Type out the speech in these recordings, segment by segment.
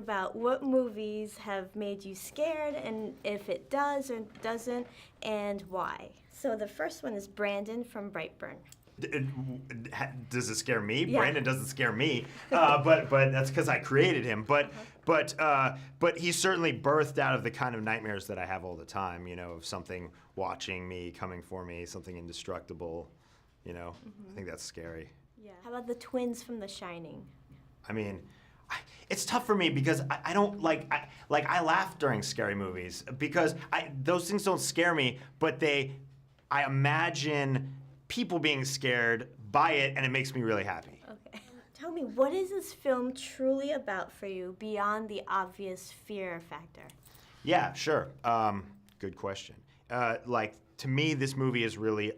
about what movies have made you scared, and if it does or doesn't, and why. So the first one is Brandon from Brightburn. Does it scare me? Yeah. Brandon doesn't scare me, but that's because I created him. But he's certainly birthed out of the kind of nightmares that I have all the time. You know, of something watching me, coming for me, something indestructible. You know, I think that's scary. Yeah. How about the twins from The Shining? I mean, it's tough for me because I don't I laugh during scary movies because those things don't scare me, but I imagine people being scared by it, and it makes me really happy. Okay. Tell me, what is this film truly about for you beyond the obvious fear factor? Yeah, sure. Good question. To me, this movie is really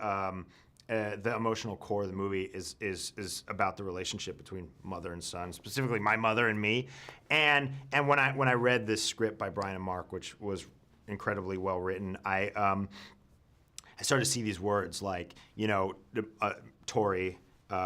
the emotional core of the movie is about the relationship between mother and son, specifically my mother and me. And when I read this script by Brian and Mark, which was incredibly well written, I started to see these words like, you know, Tori,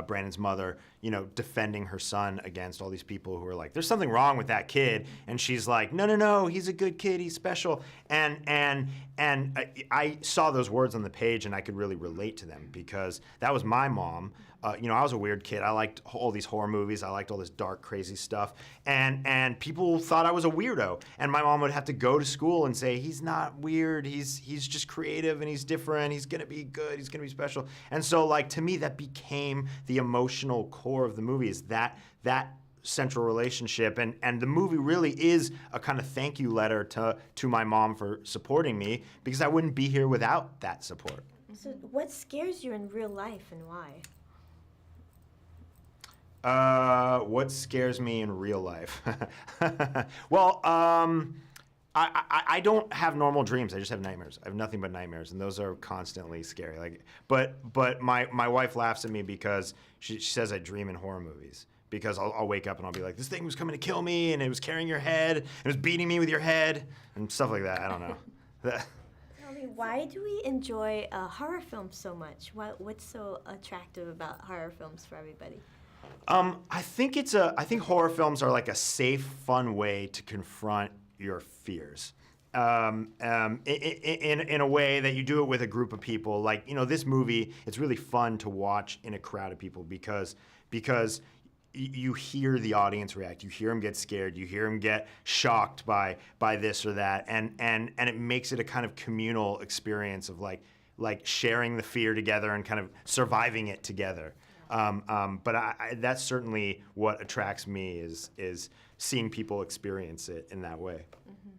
Brandon's mother, you know, defending her son against all these people who are like, there's something wrong with that kid, and she's like, no, he's a good kid, he's special, and I saw those words on the page, and I could really relate to them because that was my mom. You know, I was a weird kid. I liked all these horror movies. I liked all this dark, crazy stuff. And people thought I was a weirdo. And my mom would have to go to school and say, he's not weird. He's just creative and he's different. He's going to be good. He's going to be special. And so, like, to me, that became the emotional core of the movie, is that central relationship. And the movie really is a kind of thank you letter to my mom for supporting me, because I wouldn't be here without that support. So what scares you in real life and why? What scares me in real life? Well, I don't have normal dreams. I just have nightmares. I have nothing but nightmares, and those are constantly scary. Like, but my wife laughs at me because she says I dream in horror movies. Because I'll wake up and I'll be like, this thing was coming to kill me, and it was carrying your head, and it was beating me with your head, and stuff like that. I don't know. Tell me, why do we enjoy horror films so much? What's so attractive about horror films for everybody? I think horror films are like a safe, fun way to confront your fears. In a way that you do it with a group of people. Like, you know, this movie, it's really fun to watch in a crowd of people because you hear the audience react. You hear them get scared. You hear them get shocked by this or that, and it makes it a kind of communal experience of like sharing the fear together and kind of surviving it together. But that's certainly what attracts me is seeing people experience it in that way. Mm-hmm.